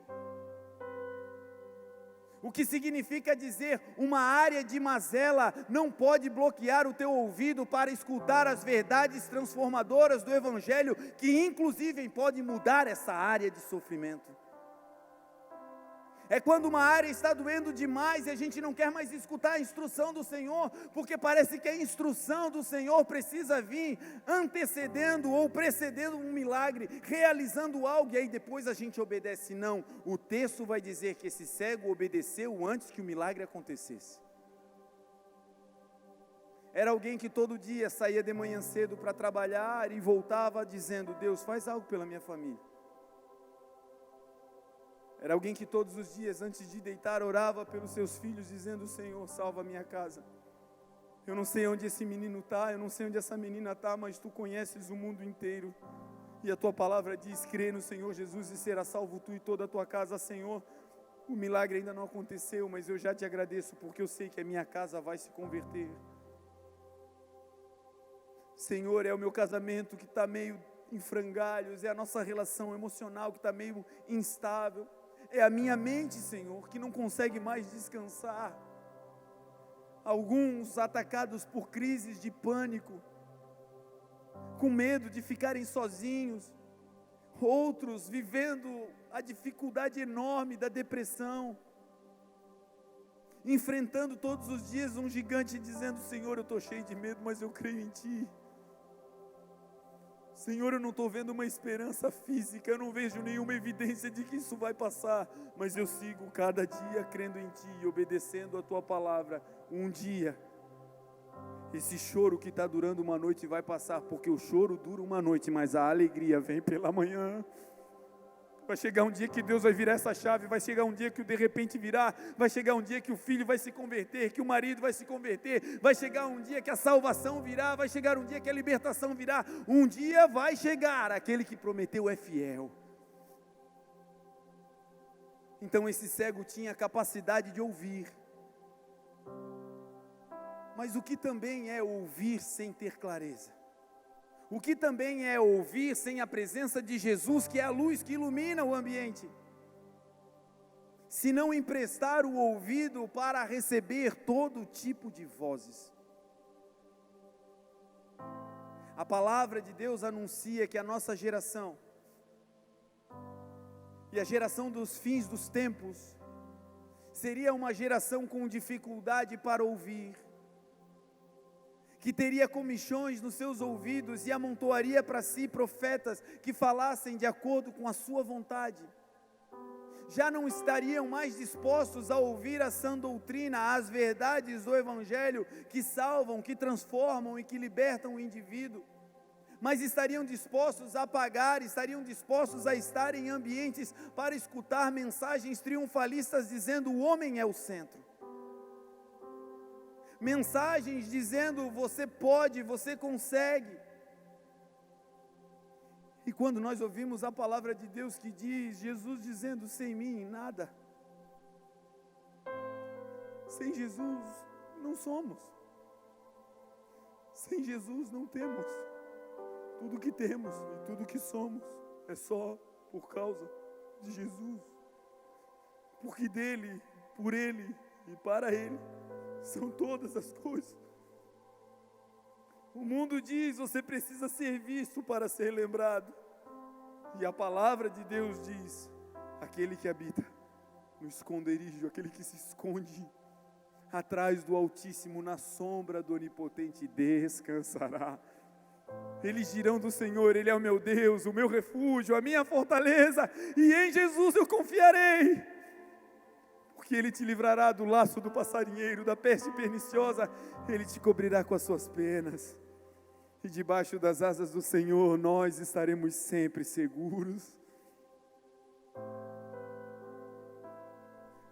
O que significa dizer, uma área de mazela não pode bloquear o teu ouvido para escutar as verdades transformadoras do Evangelho, que inclusive pode mudar essa área de sofrimento. É quando uma área está doendo demais e a gente não quer mais escutar a instrução do Senhor, porque parece que a instrução do Senhor precisa vir antecedendo ou precedendo um milagre, realizando algo, e aí depois a gente obedece. Não, o texto vai dizer que esse cego obedeceu antes que o milagre acontecesse. Era alguém que todo dia saía de manhã cedo para trabalhar e voltava dizendo: Deus, faz algo pela minha família. Era alguém que todos os dias, antes de deitar, orava pelos seus filhos, dizendo: Senhor, salva a minha casa. Eu não sei onde esse menino está, eu não sei onde essa menina está, mas Tu conheces o mundo inteiro. E a Tua palavra diz: crê no Senhor Jesus e será salvo tu e toda a tua casa. Senhor, o milagre ainda não aconteceu, mas eu já Te agradeço, porque eu sei que a minha casa vai se converter. Senhor, é o meu casamento que está meio em frangalhos, é a nossa relação emocional que está meio instável. É a minha mente, Senhor, que não consegue mais descansar. Alguns atacados por crises de pânico, com medo de ficarem sozinhos. Outros vivendo a dificuldade enorme da depressão, enfrentando todos os dias um gigante, dizendo: Senhor, eu estou cheio de medo, mas eu creio em Ti. Senhor, eu não estou vendo uma esperança física, eu não vejo nenhuma evidência de que isso vai passar, mas eu sigo cada dia crendo em Ti e obedecendo a Tua palavra. Um dia, esse choro que está durando uma noite vai passar, porque o choro dura uma noite, mas a alegria vem pela manhã. Vai chegar um dia que Deus vai virar essa chave, vai chegar um dia que o de repente virá, vai chegar um dia que o filho vai se converter, que o marido vai se converter, vai chegar um dia que a salvação virá, vai chegar um dia que a libertação virá. Um dia vai chegar, aquele que prometeu é fiel. Então esse cego tinha a capacidade de ouvir. Mas o que também é ouvir sem ter clareza? O que também é ouvir sem a presença de Jesus, que é a luz que ilumina o ambiente? Se não emprestar o ouvido para receber todo tipo de vozes. A palavra de Deus anuncia que a nossa geração, e a geração dos fins dos tempos, seria uma geração com dificuldade para ouvir, que teria comichões nos seus ouvidos e amontoaria para si profetas que falassem de acordo com a sua vontade. Já não estariam mais dispostos a ouvir a sã doutrina, as verdades do Evangelho que salvam, que transformam e que libertam o indivíduo, mas estariam dispostos a pagar, estariam dispostos a estar em ambientes para escutar mensagens triunfalistas dizendo: o homem é o centro. Mensagens dizendo: você pode, você consegue. E quando nós ouvimos a palavra de Deus que diz, Jesus dizendo: sem mim nada. Sem Jesus não somos. Sem Jesus não temos. Tudo que temos e tudo que somos é só por causa de Jesus. Porque dele, por ele e para ele são todas as coisas. O mundo diz: você precisa ser visto para ser lembrado. E a palavra de Deus diz: Aquele que habita no esconderijo, aquele que se esconde atrás do Altíssimo, na sombra do Onipotente, descansará. Eles dirão do Senhor: Ele é o meu Deus, o meu refúgio, a minha fortaleza, e em Jesus eu confiarei. Porque Ele te livrará do laço do passarinheiro, da peste perniciosa, Ele te cobrirá com as suas penas, e debaixo das asas do Senhor nós estaremos sempre seguros.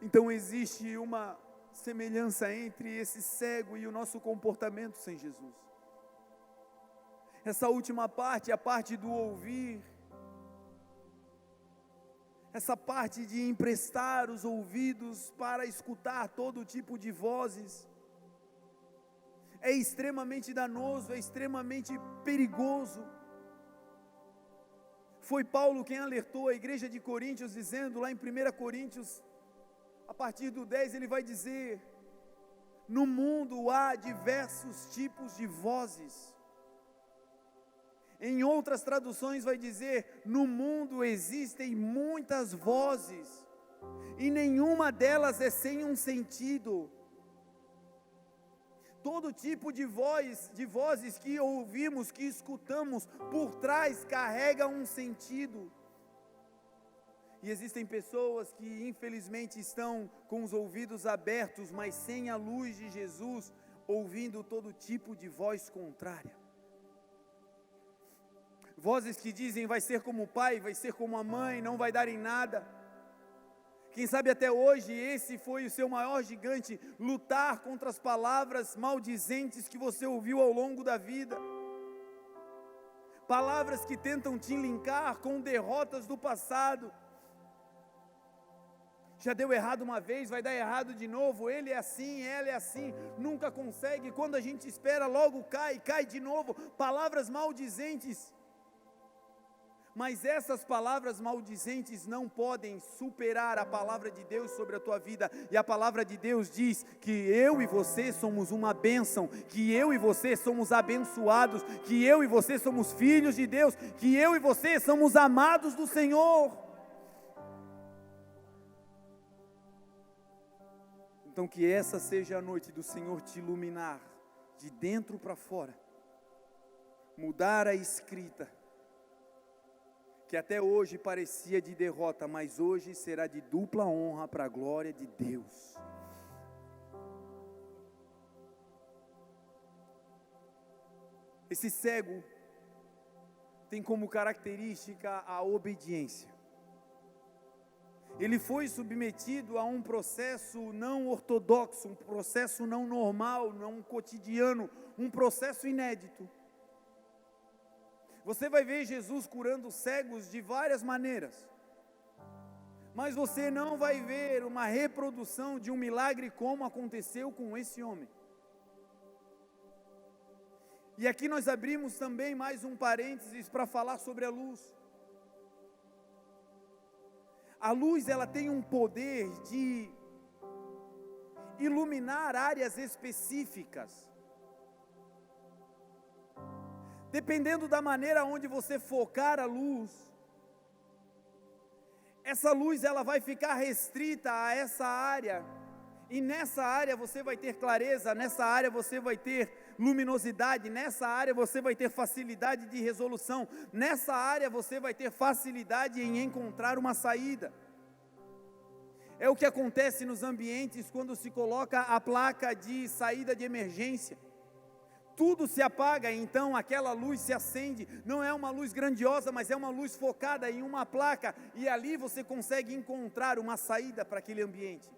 Então existe uma semelhança entre esse cego e o nosso comportamento sem Jesus. Essa última parte, a parte do ouvir, essa parte de emprestar os ouvidos para escutar todo tipo de vozes, é extremamente danoso, é extremamente perigoso. Foi Paulo quem alertou a igreja de Coríntios, dizendo lá em 1 Coríntios, a partir do 10, ele vai dizer: no mundo há diversos tipos de vozes. Em outras traduções vai dizer: no mundo existem muitas vozes, e nenhuma delas é sem um sentido. Todo tipo de vozes que ouvimos, que escutamos, por trás carrega um sentido. E existem pessoas que infelizmente estão com os ouvidos abertos, mas sem a luz de Jesus, ouvindo todo tipo de voz contrária. Vozes que dizem: vai ser como o pai, vai ser como a mãe, não vai dar em nada. Quem sabe até hoje esse foi o seu maior gigante, lutar contra as palavras maldizentes que você ouviu ao longo da vida. Palavras que tentam te linkar com derrotas do passado. Já deu errado uma vez, vai dar errado de novo. Ele é assim, ela é assim, nunca consegue. Quando a gente espera, logo cai de novo. Palavras maldizentes. Mas essas palavras maldizentes não podem superar a palavra de Deus sobre a tua vida. E a palavra de Deus diz que eu e você somos uma bênção, que eu e você somos abençoados, que eu e você somos filhos de Deus, que eu e você somos amados do Senhor. Então que essa seja a noite do Senhor te iluminar, de dentro para fora, mudar a escrita, que até hoje parecia de derrota, mas hoje será de dupla honra para a glória de Deus. Esse cego tem como característica a obediência. Ele foi submetido a um processo não ortodoxo, um processo não normal, não cotidiano, um processo inédito. Você vai ver Jesus curando cegos de várias maneiras, mas você não vai ver uma reprodução de um milagre como aconteceu com esse homem. E aqui nós abrimos também mais um parênteses para falar sobre a luz. A luz, ela tem um poder de iluminar áreas específicas. Dependendo da maneira onde você focar a luz, essa luz ela vai ficar restrita a essa área, e nessa área você vai ter clareza, nessa área você vai ter luminosidade, nessa área você vai ter facilidade de resolução, nessa área você vai ter facilidade em encontrar uma saída. É o que acontece nos ambientes quando se coloca a placa de saída de emergência. Tudo se apaga, então aquela luz se acende. Não é uma luz grandiosa, mas é uma luz focada em uma placa, e ali você consegue encontrar uma saída para aquele ambiente.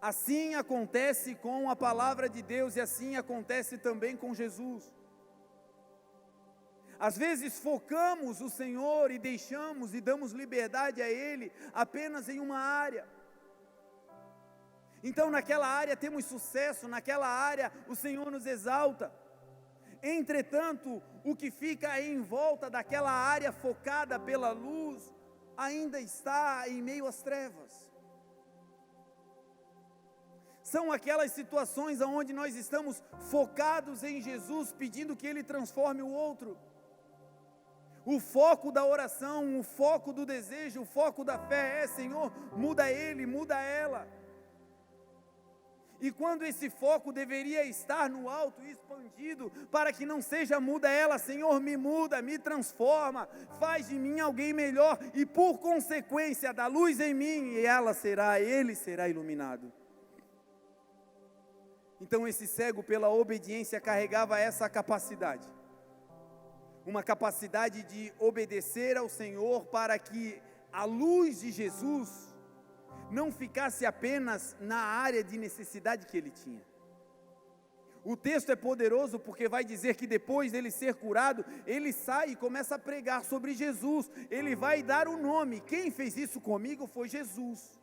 Assim acontece com a palavra de Deus, e assim acontece também com Jesus. Às vezes focamos o Senhor e deixamos e damos liberdade a Ele apenas em uma área. Então naquela área temos sucesso, naquela área o Senhor nos exalta. Entretanto, o que fica em volta daquela área focada pela luz, ainda está em meio às trevas. São aquelas situações onde nós estamos focados em Jesus, pedindo que Ele transforme o outro. O foco da oração, o foco do desejo, o foco da fé é: Senhor, muda ele, muda ela. E quando esse foco deveria estar no alto e expandido, para que não seja muda ela, Senhor, me muda, me transforma, faz de mim alguém melhor, e por consequência da luz em mim, e ele será iluminado. Então esse cego, pela obediência, carregava essa capacidade, uma capacidade de obedecer ao Senhor, para que a luz de Jesus não ficasse apenas na área de necessidade que ele tinha. O texto é poderoso porque vai dizer que depois dele ser curado, ele sai e começa a pregar sobre Jesus. Ele vai dar o nome: quem fez isso comigo foi Jesus.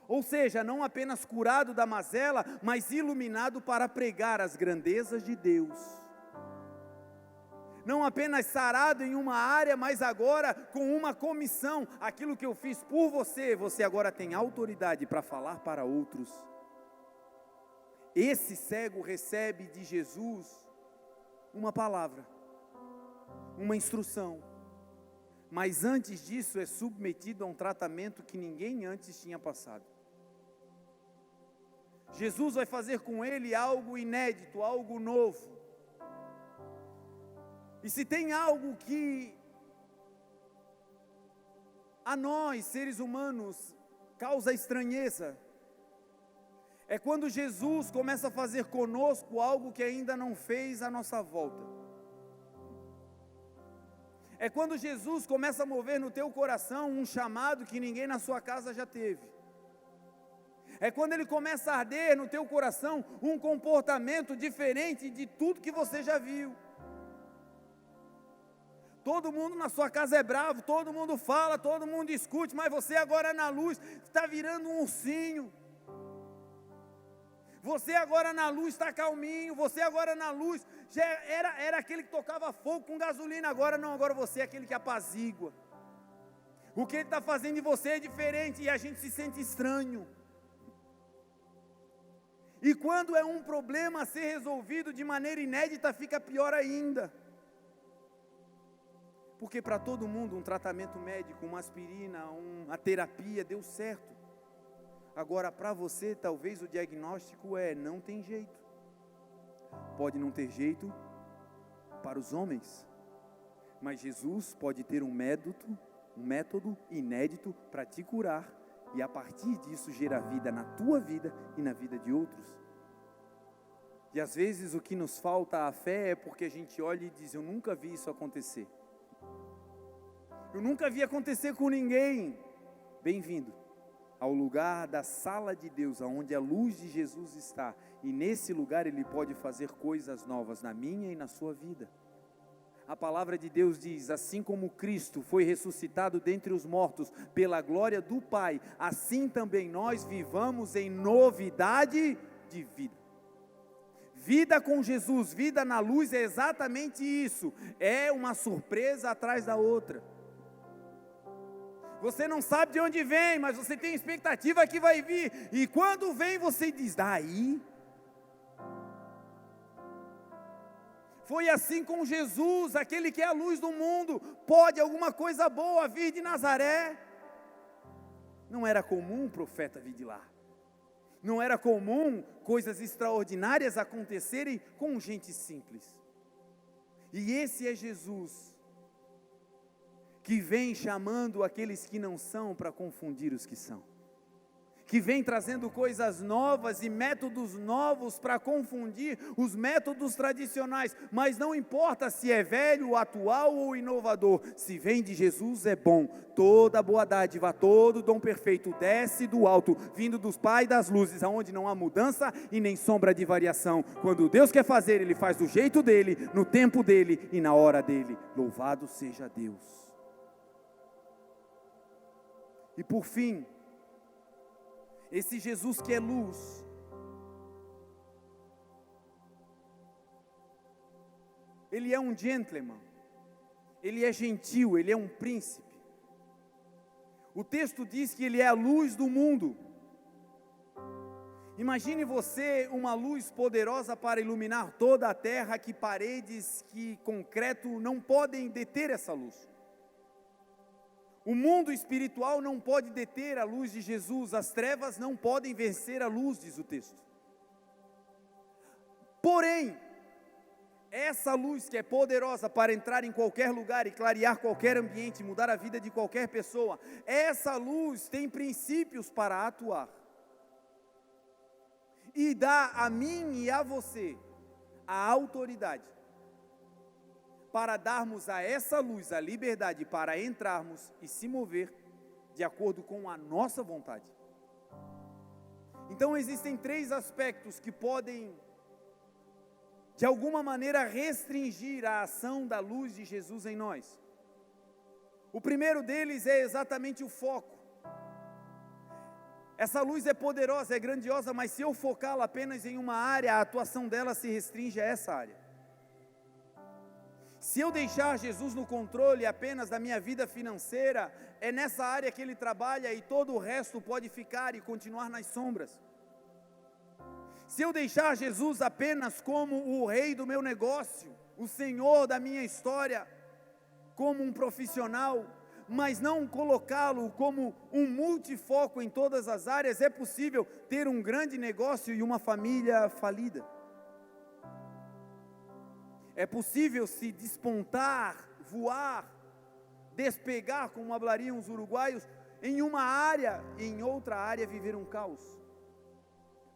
Ou seja, não apenas curado da mazela, mas iluminado para pregar as grandezas de Deus. Não apenas sarado em uma área, mas agora com uma comissão: aquilo que eu fiz por você, você agora tem autoridade para falar para outros. Esse cego recebe de Jesus uma palavra, uma instrução, mas antes disso é submetido a um tratamento que ninguém antes tinha passado. Jesus vai fazer com ele algo inédito, algo novo. E se tem algo que a nós, seres humanos, causa estranheza, é quando Jesus começa a fazer conosco algo que ainda não fez à nossa volta. É quando Jesus começa a mover no teu coração um chamado que ninguém na sua casa já teve. É quando ele começa a arder no teu coração um comportamento diferente de tudo que você já viu. Todo mundo na sua casa é bravo, todo mundo fala, todo mundo discute, mas você agora na luz está virando um ursinho. Você agora na luz está calminho, você agora na luz já era aquele que tocava fogo com gasolina, agora não, agora você é aquele que apazigua. O que ele está fazendo de você é diferente e a gente se sente estranho. E quando é um problema a ser resolvido de maneira inédita, fica pior ainda. Porque para todo mundo um tratamento médico, uma aspirina, uma terapia deu certo. Agora para você talvez o diagnóstico é: não tem jeito. Pode não ter jeito para os homens, mas Jesus pode ter um método inédito para te curar, e a partir disso gerar vida na tua vida e na vida de outros. E às vezes o que nos falta a fé é porque a gente olha e diz: eu nunca vi isso acontecer. Eu nunca vi acontecer com ninguém. Bem-vindo ao lugar da sala de Deus, onde a luz de Jesus está. E nesse lugar Ele pode fazer coisas novas na minha e na sua vida. A palavra de Deus diz: assim como Cristo foi ressuscitado dentre os mortos pela glória do Pai, assim também nós vivamos em novidade de vida. Vida com Jesus, vida na luz, é exatamente isso. É uma surpresa atrás da outra. Você não sabe de onde vem, mas você tem expectativa que vai vir. E quando vem, você diz: daí. Foi assim com Jesus, aquele que é a luz do mundo. Pode alguma coisa boa vir de Nazaré? Não era comum o profeta vir de lá. Não era comum coisas extraordinárias acontecerem com gente simples. E esse é Jesus, que vem chamando aqueles que não são para confundir os que são, que vem trazendo coisas novas e métodos novos para confundir os métodos tradicionais. Mas não importa se é velho, atual ou inovador, se vem de Jesus é bom. Toda boa dádiva, todo dom perfeito desce do alto, vindo dos Pais das luzes, aonde não há mudança e nem sombra de variação. Quando Deus quer fazer, Ele faz do jeito dEle, no tempo dEle e na hora dEle. Louvado seja Deus. E por fim, esse Jesus que é luz, Ele é um gentleman, Ele é gentil, Ele é um príncipe. O texto diz que Ele é a luz do mundo. Imagine você uma luz poderosa para iluminar toda a terra, que paredes, que concreto não podem deter essa luz. O mundo espiritual não pode deter a luz de Jesus, as trevas não podem vencer a luz, diz o texto. Porém, essa luz que é poderosa para entrar em qualquer lugar e clarear qualquer ambiente, mudar a vida de qualquer pessoa, essa luz tem princípios para atuar. E dá a mim e a você a autoridade para darmos a essa luz a liberdade para entrarmos e se mover de acordo com a nossa vontade. Então existem 3 aspectos que podem, de alguma maneira, restringir a ação da luz de Jesus em nós. O primeiro deles é exatamente o foco. Essa luz é poderosa, é grandiosa, mas se eu focá-la apenas em uma área, a atuação dela se restringe a essa área. Se eu deixar Jesus no controle apenas da minha vida financeira, é nessa área que Ele trabalha e todo o resto pode ficar e continuar nas sombras. Se eu deixar Jesus apenas como o rei do meu negócio, o Senhor da minha história, como um profissional, mas não colocá-lo como um multifoco em todas as áreas, é possível ter um grande negócio e uma família falida. É possível se despontar, voar, despegar, como hablariam os uruguaios, em uma área, e em outra área viver um caos.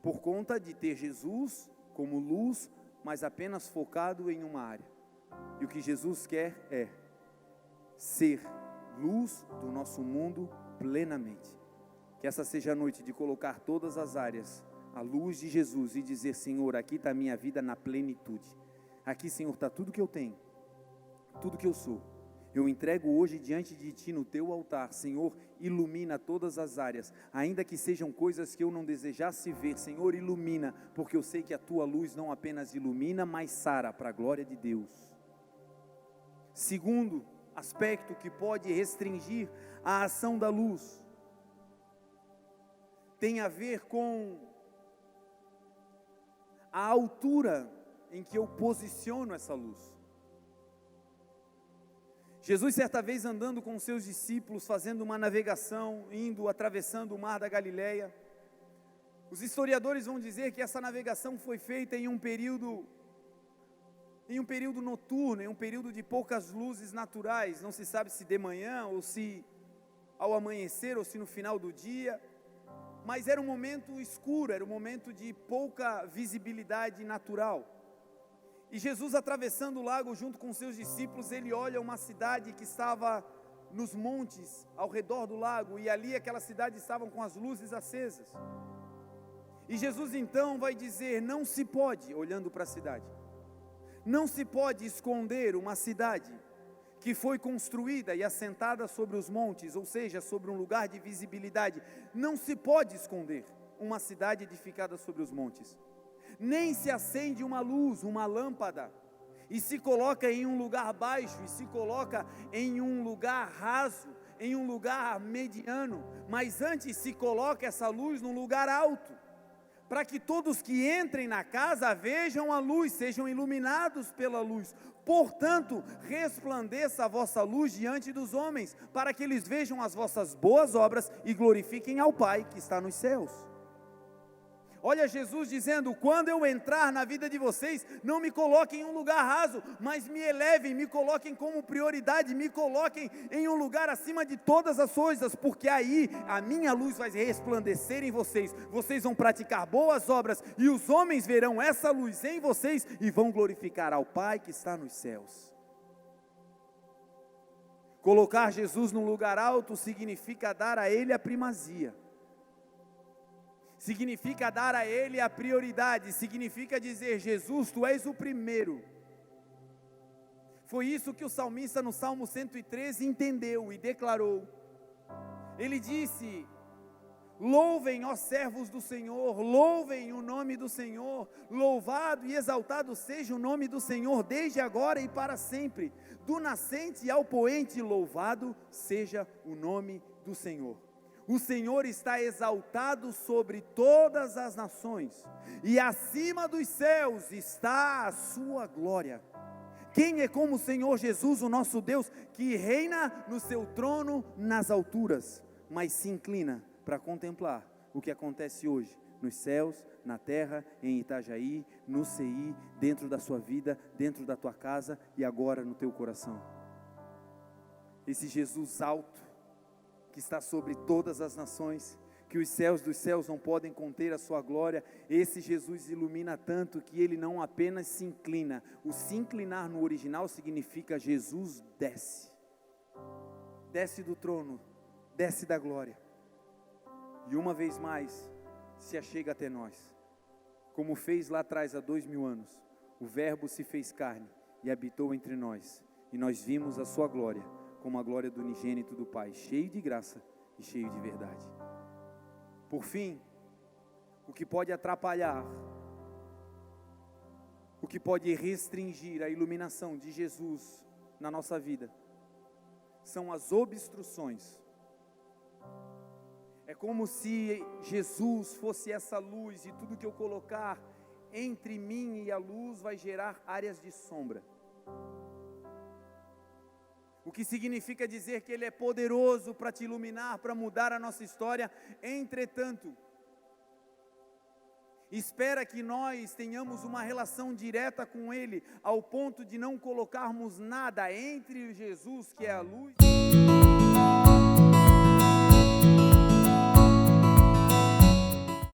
Por conta de ter Jesus como luz, mas apenas focado em uma área. E o que Jesus quer é ser luz do nosso mundo plenamente. Que essa seja a noite de colocar todas as áreas à luz de Jesus e dizer: Senhor, aqui está a minha vida na plenitude. Aqui, Senhor, está tudo que eu tenho, tudo que eu sou. Eu entrego hoje diante de Ti no Teu altar. Senhor, ilumina todas as áreas, ainda que sejam coisas que eu não desejasse ver. Senhor, ilumina, porque eu sei que a Tua luz não apenas ilumina, mas sara para a glória de Deus. Segundo aspecto que pode restringir a ação da luz tem a ver com a altura em que eu posiciono essa luz. Jesus, certa vez, andando com seus discípulos, fazendo uma navegação, atravessando o mar da Galileia, os historiadores vão dizer que essa navegação foi feita em um período noturno, em um período de poucas luzes naturais. Não se sabe se de manhã, ou se ao amanhecer, ou se no final do dia, mas era um momento escuro, era um momento de pouca visibilidade natural. E Jesus, atravessando o lago junto com seus discípulos, ele olha uma cidade que estava nos montes ao redor do lago, e ali aquela cidade estavam com as luzes acesas. E Jesus então vai dizer: não se pode, olhando para a cidade, não se pode esconder uma cidade que foi construída e assentada sobre os montes, ou seja, sobre um lugar de visibilidade. Não se pode esconder uma cidade edificada sobre os montes. Nem se acende uma luz, uma lâmpada, e se coloca em um lugar baixo, e se coloca em um lugar raso, em um lugar mediano, mas antes se coloca essa luz num lugar alto, para que todos que entrem na casa vejam a luz, sejam iluminados pela luz. Portanto, resplandeça a vossa luz diante dos homens, para que eles vejam as vossas boas obras e glorifiquem ao Pai que está nos céus. Olha Jesus dizendo: quando eu entrar na vida de vocês, não me coloquem em um lugar raso, mas me elevem, me coloquem como prioridade, me coloquem em um lugar acima de todas as coisas, porque aí a minha luz vai resplandecer em vocês, vocês vão praticar boas obras, e os homens verão essa luz em vocês, e vão glorificar ao Pai que está nos céus. Colocar Jesus num lugar alto significa dar a Ele a primazia, significa dar a Ele a prioridade, significa dizer: Jesus, Tu és o primeiro. Foi isso que o salmista no Salmo 113 entendeu e declarou. Ele disse: louvem, ó servos do Senhor, louvem o nome do Senhor, louvado e exaltado seja o nome do Senhor, desde agora e para sempre, do nascente ao poente, louvado seja o nome do Senhor. O Senhor está exaltado sobre todas as nações, e acima dos céus está a sua glória. Quem é como o Senhor Jesus, o nosso Deus, que reina no seu trono nas alturas, mas se inclina para contemplar o que acontece hoje nos céus, na terra, em Itajaí, no CI, dentro da sua vida, dentro da tua casa e agora no teu coração. Esse Jesus alto, que está sobre todas as nações, que os céus dos céus não podem conter a sua glória, esse Jesus ilumina tanto que ele não apenas se inclina. O se inclinar no original significa Jesus desce. Desce do trono, desce da glória. E uma vez mais, se achega até nós. Como fez lá atrás há 2000 anos, o Verbo se fez carne e habitou entre nós. E nós vimos a sua glória, como a glória do unigênito do Pai, cheio de graça e cheio de verdade. Por fim, o que pode atrapalhar, o que pode restringir a iluminação de Jesus na nossa vida, são as obstruções. É como se Jesus fosse essa luz e tudo que eu colocar entre mim e a luz vai gerar áreas de sombra. O que significa dizer que Ele é poderoso para te iluminar, para mudar a nossa história. Entretanto, espera que nós tenhamos uma relação direta com Ele, ao ponto de não colocarmos nada entre Jesus, que é a luz,